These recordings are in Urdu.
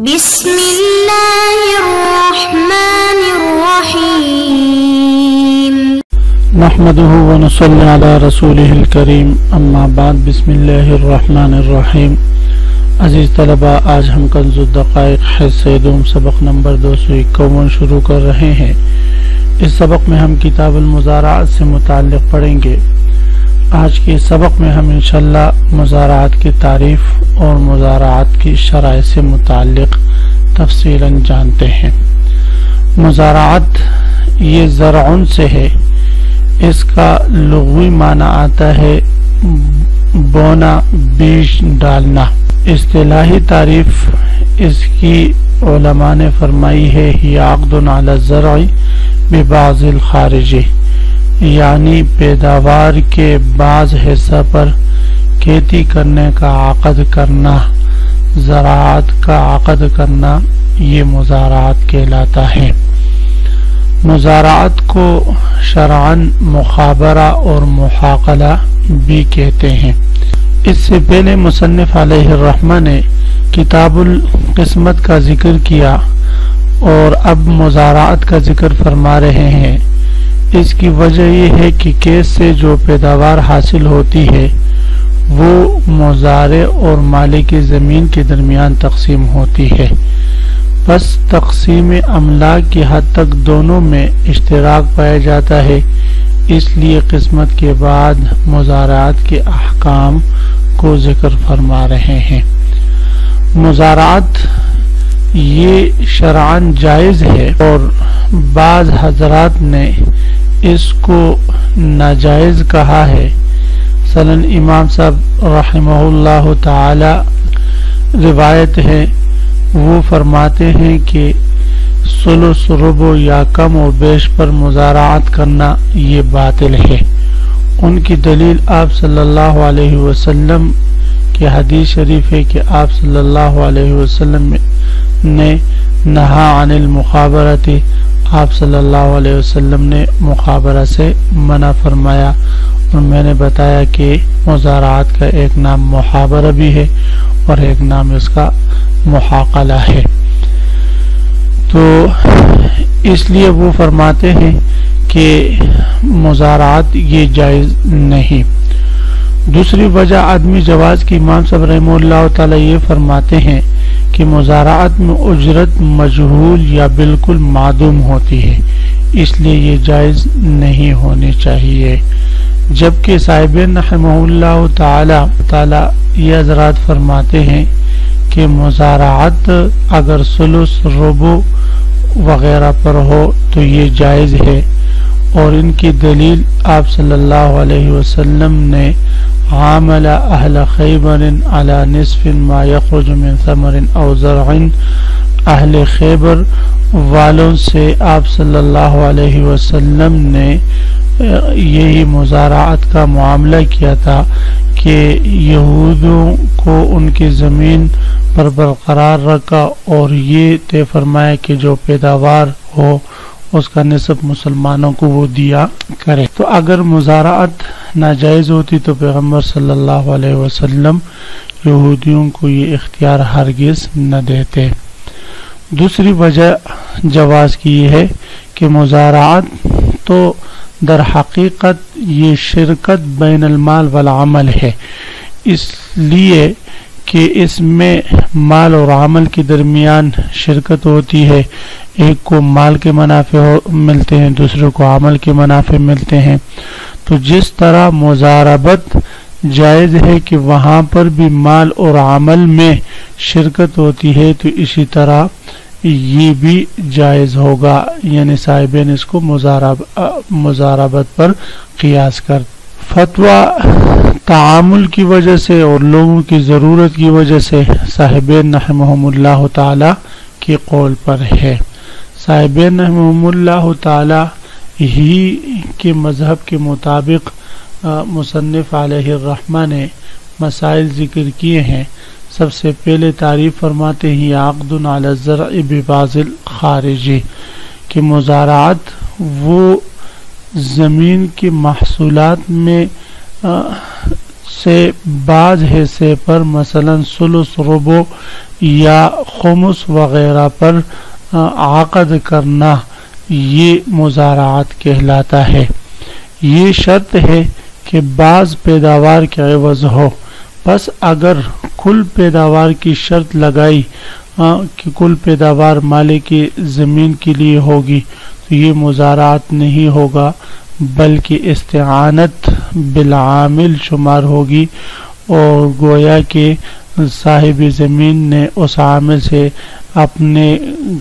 بسم اللہ الرحمن الرحیم نحمده ونصلي على رسوله الکریم اما بعد بسم اللہ الرحمن الرحیم۔ عزیز طلبہ، آج ہم کنز الدقائق حصہ دوم سبق نمبر 251 شروع کر رہے ہیں۔ اس سبق میں ہم کتاب المزارعات سے متعلق پڑھیں گے۔ آج کے سبق میں ہم انشاءاللہ مزارعات کی تعریف اور مزارعات کی شرائع سے متعلق تفصیلاً جانتے ہیں۔ مزارعات یہ زرعن سے ہے، اس کا لغوی معنی آتا ہے بونا، بیج ڈالنا۔ اصطلاحی تعریف اس کی علماء نے فرمائی ہے ہی عقد علی الزرع ببعض الخارجی، یعنی پیداوار کے بعض حصہ پر کھیتی کرنے کا عقد کرنا، زراعت کا عقد کرنا، یہ مزارعات کہلاتا ہے۔ مزارعات کو شرعاً مخابرہ اور محاقلہ بھی کہتے ہیں۔ اس سے پہلے مصنف علیہ الرحمہ نے کتاب القسمت کا ذکر کیا اور اب مزارعات کا ذکر فرما رہے ہیں۔ اس کی وجہ یہ ہے کہ کیس سے جو پیداوار حاصل ہوتی ہے وہ مزارع اور مالک زمین کے درمیان تقسیم ہوتی ہے، بس تقسیم املاک کی حد تک دونوں میں اشتراک پایا جاتا ہے۔ اس لیے قسمت کے بعد مزارعات کے احکام کو ذکر فرما رہے ہیں۔ مزارعات یہ شرعاً جائز ہے اور بعض حضرات نے اس کو ناجائز کہا ہے۔ مثلا امام صاحب رحمہ اللہ تعالی روایت ہے، وہ فرماتے ہیں کہ ثلث، ربع یا کم و بیش پر مزارعات کرنا یہ باطل ہے۔ ان کی دلیل آپ صلی اللہ علیہ وسلم کے حدیث شریف ہے کہ آپ صلی اللہ علیہ وسلم نے نہا عن المخابرۃ، آپ صلی اللہ علیہ وسلم نے مخابرہ سے منع فرمایا، اور میں نے بتایا کہ مزارعات کا ایک نام محابرہ بھی ہے اور ایک نام اس کا محاقلہ ہے۔ تو اس لیے وہ فرماتے ہیں کہ مزارعات یہ جائز نہیں۔ دوسری وجہ عدمی جواز کی امام صاحب رحمہ اللہ تعالی یہ فرماتے ہیں کہ مزارعات میں اجرت مجہول یا بالکل معدوم ہوتی ہے، اس لیے یہ جائز نہیں ہونی چاہیے۔ جبکہ صاحبین رحمہ اللہ تعالی یہ حضرات فرماتے ہیں کہ مزارعات اگر ثلث، ربع وغیرہ پر ہو تو یہ جائز ہے، اور ان کی دلیل آپ صلی اللہ علیہ وسلم نے عامل اہل خیبر علی نصف ما یخرج من ثمر او زرع، اہل خیبر والوں سے آپ صلی اللہ علیہ وسلم نے یہی مزارعات کا معاملہ کیا تھا کہ یہودوں کو ان کی زمین پر برقرار رکھا اور یہ طے فرمایا کہ جو پیداوار ہو اس کا نصف مسلمانوں کو وہ دیا کرے۔ تو اگر مزارعات ناجائز ہوتی تو پیغمبر صلی اللہ علیہ وسلم یہودیوں کو یہ اختیار ہرگز نہ دیتے۔ دوسری وجہ جواز کی یہ ہے کہ مزارعات تو در حقیقت یہ شرکت بین المال والعمل ہے، اس لیے کہ اس میں مال اور عمل کے درمیان شرکت ہوتی ہے۔ ایک کو مال کے منافع ملتے ہیں، دوسرے کو عمل کے منافع ملتے ہیں۔ تو جس طرح مزاربت جائز ہے کہ وہاں پر بھی مال اور عمل میں شرکت ہوتی ہے، تو اسی طرح یہ بھی جائز ہوگا، یعنی صاحبین اس کو مزاربت پر قیاس کر۔ فتویٰ تعامل کی وجہ سے اور لوگوں کی ضرورت کی وجہ سے صاحبین رحمہم اللہ تعالی کے قول پر ہے۔ صاحبین رحمہم اللہ تعالی ہی کے مذہب کے مطابق مصنف علیہ الرحمہ نے مسائل ذکر کیے ہیں۔ سب سے پہلے تعریف فرماتے ہیں عقد علی الزرع ببعض الخارجی، کہ مزارعات وہ زمین کے محصولات میں سے بعض حصے پر مثلا ثلث، ربع یا خمس وغیرہ پر عقد کرنا یہ مزارعات کہلاتا ہے۔ یہ شرط ہے کہ بعض پیداوار کے عوض ہو، بس اگر کل پیداوار کی شرط لگائی کہ کل پیداوار مالک کی زمین کے لیے ہوگی تو یہ مزارعات نہیں ہوگا، بلکہ استعانت بالعامل شمار ہوگی، اور گویا کہ صاحب زمین نے اس عامل سے اپنے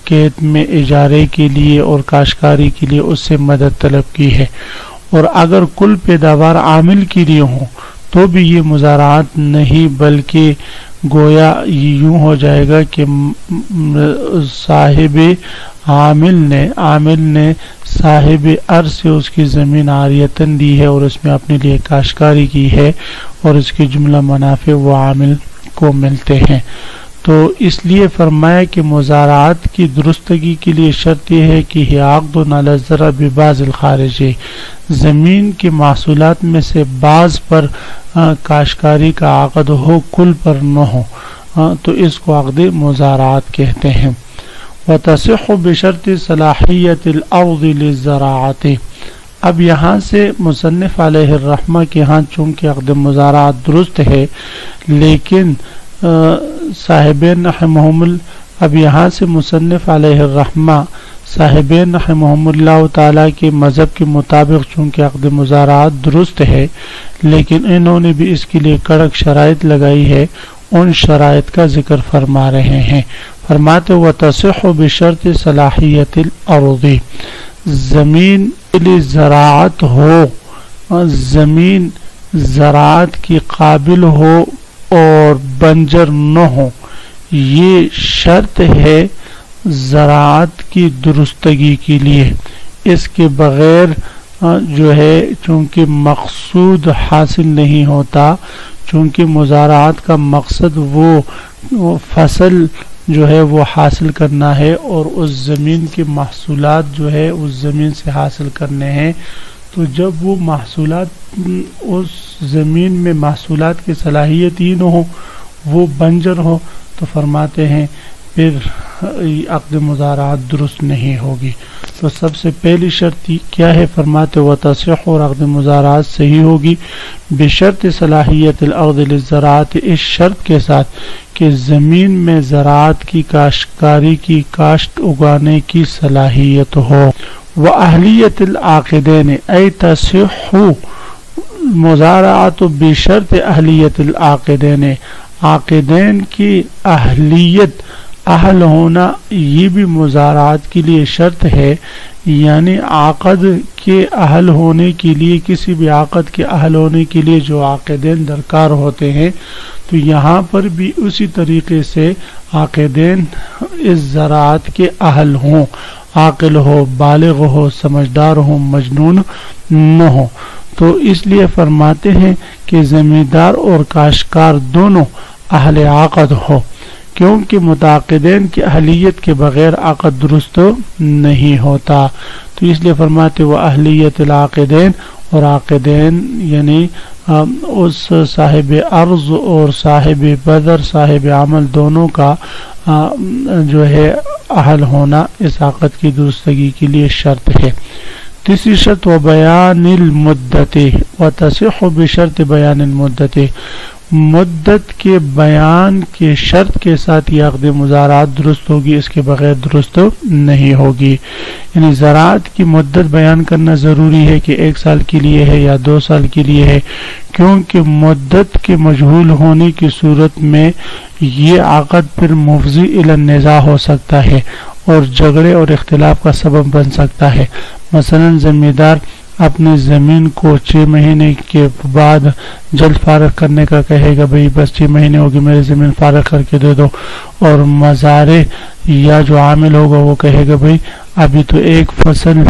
کھیت میں اجارے کے لیے اور کاشتکاری کے لیے اس سے مدد طلب کی ہے۔ اور اگر کل پیداوار عامل کے لیے ہوں تو بھی یہ مزارعات نہیں، بلکہ گویا یوں ہو جائے گا کہ صاحب عامل نے صاحب ارض سے اس کی زمین عاریتاً دی ہے اور اس میں اپنے لیے کاشتکاری کی ہے، اور اس کی جملہ منافع وہ عامل کو ملتے ہیں۔ تو اس لیے فرمایا کہ مزارعات کی درستگی کے لیے شرط یہ ہے کہ عقد علی الزرع ببعض الخارج، زمین کے محصولات میں سے بعض پر کاشتکاری کا عقد ہو، کل پر نہ ہو، تو اس کو عقد مزارعات کہتے ہیں۔ وتصح بشرط صلاحیت الارض للزراعۃ۔ اب یہاں سے مصنف علیہ الرحمہ کے ہاں چونکہ عقد مزارعات درست ہے، لیکن صاحبین رحمہم اب یہاں سے مصنف علیہ الرحمہ صاحبین رحمہم اللہ تعالیٰ کے مذہب کے مطابق چونکہ عقد مزارعات درست ہے، لیکن انہوں نے بھی اس کے لیے کڑک شرائط لگائی ہے، ان شرائط کا ذکر فرما رہے ہیں۔ فرماتے وتصح بشرط صلاحیت الارض، زمین کے لیے زراعت ہو، زمین زراعت کی قابل ہو اور بنجر نہ ہو، یہ شرط ہے زراعت کی درستگی کے لیے۔ اس کے بغیر جو ہے چونکہ مقصود حاصل نہیں ہوتا، چونکہ مزارعات کا مقصد وہ فصل جو ہے وہ حاصل کرنا ہے اور اس زمین کے محصولات جو ہے اس زمین سے حاصل کرنے ہیں، تو جب وہ محصولات اس زمین میں محصولات کی صلاحیت ہی نہ ہو، وہ بنجر ہو، تو فرماتے ہیں پھر عقد مزارعات درست نہیں ہوگی۔ تو سب سے پہلی شرط کیا ہے؟ فرماتے وتصح، اور عقد مزارعات صحیح ہوگی بشرط صلاحیت الارض للزراعت، اس شرط کے ساتھ کہ زمین میں زراعت کی کاشتکاری کی کاشت اگانے کی صلاحیت ہو۔ وَأَهْلِيَّةِ الْعَاقِدَيْنِ أَيْ تَصِحُّ مزارعات بشرط اہلیت العاقدین، عاقدین کی اہلیت، اہل ہونا، یہ بھی مزارعات کے لیے شرط ہے، یعنی عقد کے اہل ہونے کے لیے، کسی بھی عقد کے اہل ہونے کے لیے جو عاقدین درکار ہوتے ہیں، تو یہاں پر بھی اسی طریقے سے عاقدین اس زراعت کے اہل ہوں، عاقل ہو، بالغ ہو، سمجھدار ہو، مجنون نہ ہو۔ تو اس لیے فرماتے ہیں کہ زمیندار اور کاشتکار دونوں اہل عقد ہو، کیونکہ متعاقدین کی اہلیت کے بغیر عقد درست نہیں ہوتا۔ تو اس لیے فرماتے وہ اہلیت العاقدین، اور عاقدین یعنی اس صاحب ارض اور صاحب بدر، صاحب عمل، دونوں کا جو ہے اہل ہونا اس عقد کی درستگی کے لیے شرط ہے۔ تیسری شرط و بیان المدت، وتصح بشرط بیان المدت، مدت کے بیان کے شرط کے ساتھ یہ عقد مزارعات درست ہوگی، اس کے بغیر درست نہیں ہوگی۔ یعنی زراعت کی مدت بیان کرنا ضروری ہے کہ 1 سال کے لیے ہے یا 2 سال کے لیے ہے، کیونکہ مدت کے مجہول ہونے کی صورت میں یہ عقد پھر مفضی الی النزاع ہو سکتا ہے اور جھگڑے اور اختلاف کا سبب بن سکتا ہے۔ مثلا زمیندار اپنی زمین کو 6 مہینے کے بعد جلد فارغ کرنے کا کہے گا، بھئی بس 6 مہینے ہوگی میری زمین فارغ کر کے دے دو، اور مزارع یا جو عامل ہوگا وہ کہے گا بھئی ابھی تو 1 فصل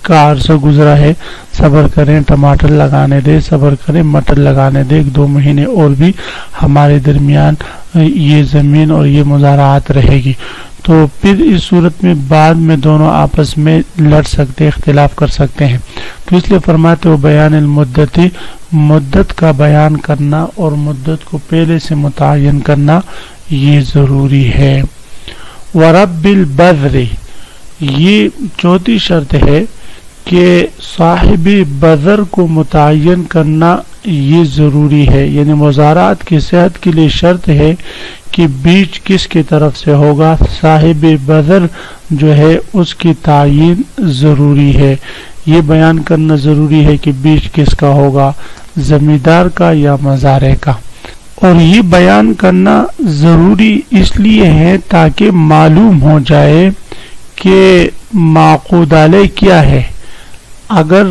کا عرصہ گزرا ہے، صبر کریں، ٹماٹر لگانے دے، صبر کریں، مٹر لگانے دے، 1-2 مہینے اور بھی ہمارے درمیان یہ زمین اور یہ مزارعات رہے گی۔ تو پھر اس صورت میں بعد میں دونوں آپس میں لڑ سکتے اختلاف کر سکتے ہیں. تو اس لیے فرماتے ہو بیان المدتی مدت کا بیان کرنا اور مدت کو پہلے سے متعین کرنا یہ ضروری ہے. ورب البذر یہ چوتھی شرط ہے کہ صاحب بذر کو متعین کرنا یہ ضروری ہے. یعنی مزارعات کی صحت کے لیے شرط ہے کہ بیج کس کی طرف سے ہوگا. صاحب بذر جو ہے اس کی تعین ضروری ہے. یہ بیان کرنا ضروری ہے کہ بیج کس کا ہوگا, زمیندار کا یا مزارع کا. اور یہ بیان کرنا ضروری اس لیے ہے تاکہ معلوم ہو جائے کہ معقود علیہ کیا ہے. اگر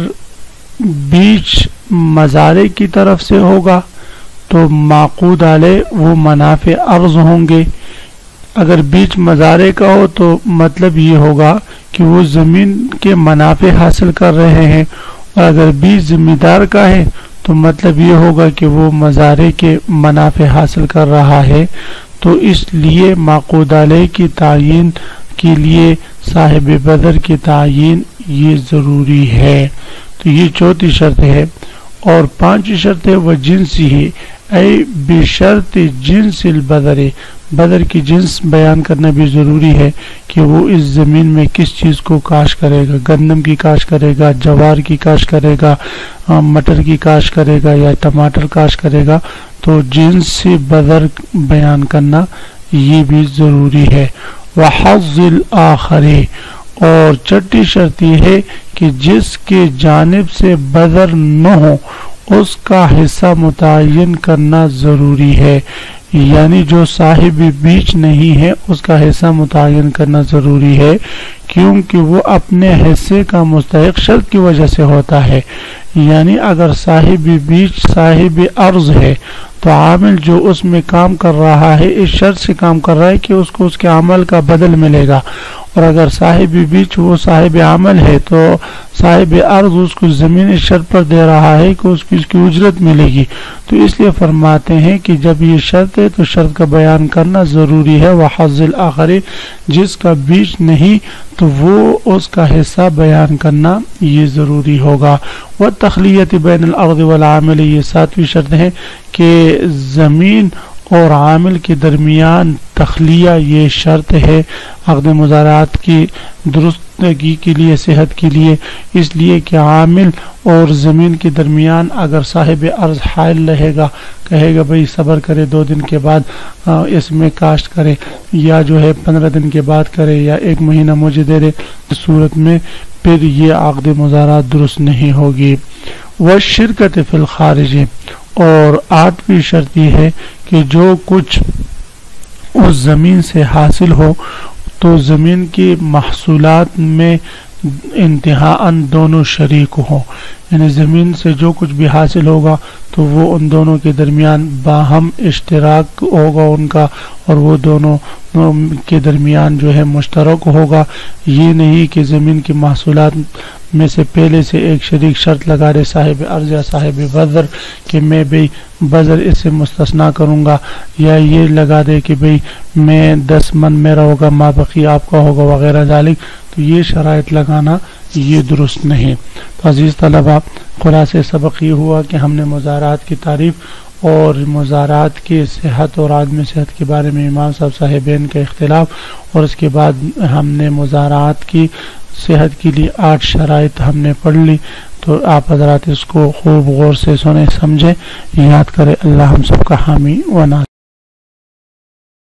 بیج مزارع کی طرف سے ہوگا تو معقود علیہ وہ منافع ارض ہوں گے. اگر بیج مزارع کا ہو تو مطلب یہ ہوگا کہ وہ زمین کے منافع حاصل کر رہے ہیں, اور اگر بیج زمیندار کا ہے تو مطلب یہ ہوگا کہ وہ مزارع کے منافع حاصل کر رہا ہے. تو اس لیے معقود علیہ کی تعین کے لیے صاحب بذر کی تعین یہ ضروری ہے. تو یہ چوتھی شرط ہے. اور پانچویں شرط ہے وہ جنسی ہے اے بشرط جنس البذر, بذر کی جنس بیان کرنا بھی ضروری ہے کہ وہ اس زمین میں کس چیز کو کاشت کرے گا. گندم کی کاشت کرے گا, جوار کی کاشت کرے گا, مٹر کی کاشت کرے گا یا ٹماٹر کاشت کرے گا. تو جنس بذر بیان کرنا یہ بھی ضروری ہے. وحظ الآخر اور چھٹی شرط یہ ہے کہ جس کے جانب سے بذر نہ ہو اس کا حصہ متعین کرنا ضروری ہے. یعنی جو صاحب بیج نہیں ہے اس کا حصہ متعین کرنا ضروری ہے, کیونکہ وہ اپنے حصے کا مستحق شرط کی وجہ سے ہوتا ہے. یعنی اگر صاحب بیج صاحب ارض ہے تو عامل جو اس میں کام کر رہا ہے اس شرط سے کام کر رہا ہے کہ اس کو اس کے عمل کا بدل ملے گا. اور اگر صاحب بیج وہ صاحب عمل ہے تو صاحب ارض اس کو زمین اس شرط پر دے رہا ہے کہ اس کی اجرت ملے گی. تو اس لیے فرماتے ہیں کہ جب یہ شرط ہے تو شرط کا بیان کرنا ضروری ہے. وحظ الآخر جس کا بیج نہیں تو وہ اس کا حصہ بیان کرنا یہ ضروری ہوگا. والتخلیۃ بین الارض والعامل یہ ساتویں شرط ہے کہ زمین اور عامل کے درمیان تخلیہ یہ شرط ہے عقد مزارعات کی درستگی کے لیے, صحت کے لیے. اس لیے کہ عامل اور زمین کے درمیان اگر صاحب ارض حائل رہے گا, کہے گا بھئی صبر کرے 2 دن کے بعد اس میں کاشت کرے, یا جو ہے 15 دن کے بعد کرے, یا 1 مہینہ مجھے دے دے, اس صورت میں پھر یہ عقد مزارعات درست نہیں ہوگی. والشرکت فی الخارج اور 8ویں شرط یہ ہے کہ جو کچھ اس زمین سے حاصل ہو تو زمین کی محصولات میں انتہاءً دونوں شریک ہوں. یعنی زمین سے جو کچھ بھی حاصل ہوگا تو وہ ان دونوں کے درمیان باہم اشتراک ہوگا ان کا, اور وہ دونوں کے درمیان جو ہے مشترک ہوگا. یہ نہیں کہ زمین کی محصولات میں سے پہلے سے ایک شریک شرط لگا دے صاحب ارض یا صاحب بذر کہ میں بھئی بذر اس سے مستثنا کروں گا, یا یہ لگا دے کہ بھئی میں 10 من میرا ہوگا ما بقی آپ کا ہوگا وغیرہ ذالک. تو یہ شرائط لگانا یہ درست نہیں. تو عزیز طلبہ, خلاصہ سبق یہ ہوا کہ ہم نے مزارعات کی تعریف اور مزارعات کی صحت اور عدم صحت کے بارے میں امام صاحب صاحبین کا اختلاف, اور اس کے بعد ہم نے مزارعات کی صحت کے لیے 8 شرائط ہم نے پڑھ لی. تو آپ حضرات اس کو خوب غور سے سنیں, سمجھیں, یاد کریں. اللہ ہم سب کا حامی و ناصر.